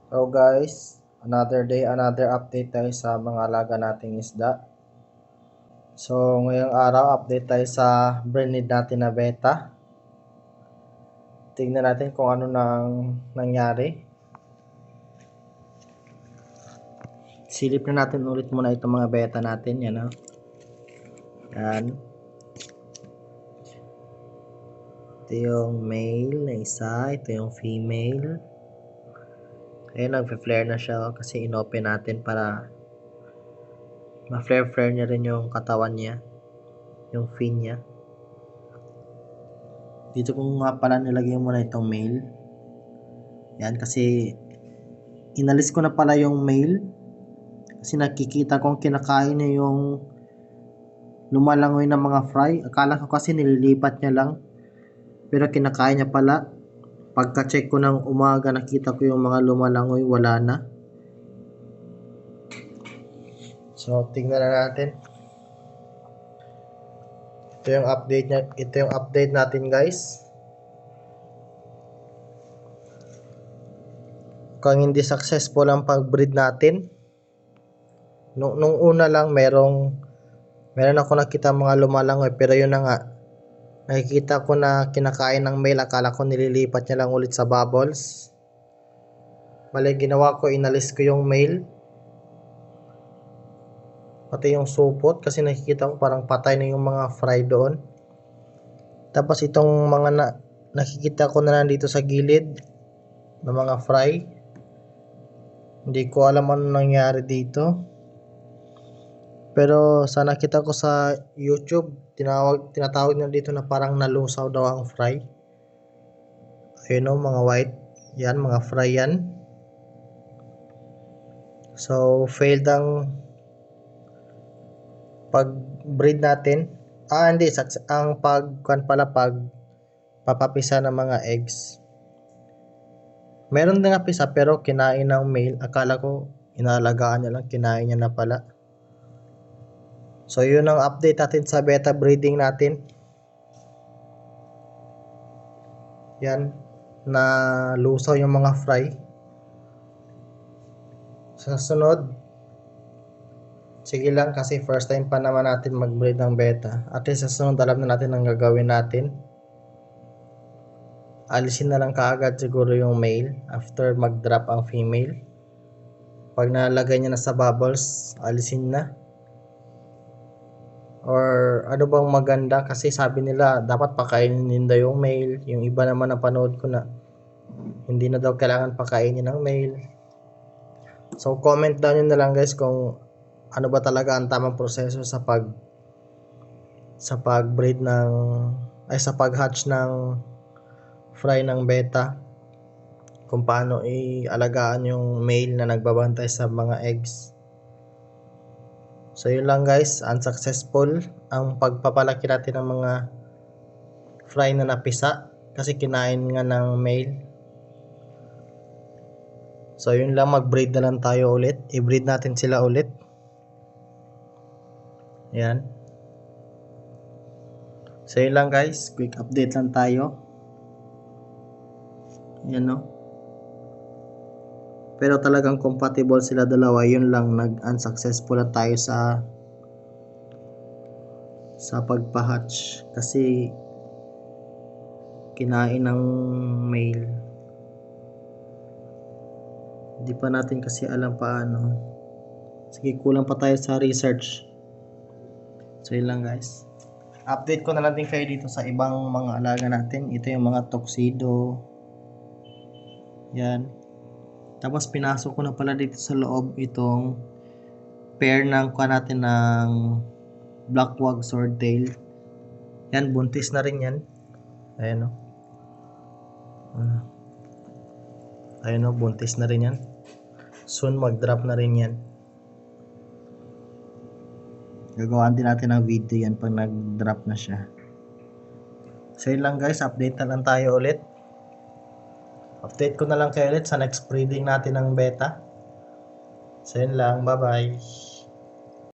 Hello guys, another day, another update tayo sa mga alaga nating isda. So ngayong araw, update tayo sa breed natin na beta. Tingnan natin kung ano nang nangyari. Silip na natin ulit muna itong mga beta natin, yan o. Yan. Ito yung male na isa, ito yung female. Ayun, nagpe-flare na siya kasi inopen natin para ma-flare niya rin yung katawan niya, yung fin niya. Dito ko nga pala nilagay muna itong male. Yan, kasi inalis ko na pala yung male. Kasi nakikita kong kinakain niya yung lumalangoy na mga fry. Akala ko kasi nililipat niya lang. Pero kinakain niya pala. Pagka-check ko ng umaga, nakita ko yung mga lumalangoy, wala na. So, tingnan na natin. Ito yung update niya. Ito yung update natin, guys. Kung hindi successful ang pag-breed natin, nung una lang meron ako nakita mga lumalangoy, pero yun na nga, nakikita ko na kinakain ng male. Akala ko nililipat niya lang ulit sa bubbles. Bale, ginawa ko, inalis ko yung male, pati yung supot, kasi nakikita ko parang patay na yung mga fry doon. Tapos itong mga nakikita ko na nandito sa gilid ng mga fry, hindi ko alam ano nangyari dito. Pero sa nakita ko sa YouTube, tinatawag na dito na parang nalusaw daw ang fry. Ayun o, mga white. Yan, mga fry yan. So, failed ang pag-breed natin. Hindi. Ang papapisa ng mga eggs. Meron din napisa pero kinain ng male. Akala ko inalagaan niya lang, kinain niya na pala. So, yun ang update natin sa beta breeding natin. Yan, na lusaw yung mga fry. Sa sunod, sige lang kasi first time pa naman natin mag-breed ng beta. At least sa sunod alam na natin ang gagawin natin. Alisin na lang kaagad siguro yung male after mag-drop ang female. Pag nalagay niya na sa bubbles, alisin na. Or ano bang maganda, kasi sabi nila dapat pakainin daw yung male. Yung iba naman napanood ko na hindi na daw kailangan pakainin ng male. So comment down nyo na lang guys kung ano ba talaga ang tamang proseso sa pag-breed sa pag-hatch ng fry ng beta, kung paano ialagaan yung male na nagbabantay sa mga eggs. So yun lang guys, unsuccessful ang pagpapalaki natin ng mga fry na napisa kasi kinain nga ng male. So yun lang, mag-breed na lang tayo ulit, i-breed natin sila ulit. Yan. So yun lang guys, quick update lang tayo. Yan no. Pero talagang compatible sila dalawa, yun lang, nag-unsuccessful na tayo sa pagpa-hatch kasi kinain ng male. Hindi pa natin kasi alam paano. Sige, kulang pa tayo sa research. So yun lang guys. Update ko na lang din kayo dito sa ibang mga alaga natin. Ito yung mga tuxedo. Yan. Tapos pinasok ko na pala dito sa loob itong pair ng natin ng black wag swordtail. Yan, buntis na rin yan. Ayan o. Ayan o, buntis na rin yan. Soon mag-drop na rin yan. Gagawin din natin ng video yan pag nag-drop na siya. So yun lang guys, update na lang tayo ulit. Update ko na lang kayo ulit sa next breeding natin ng beta. So yun lang, bye bye.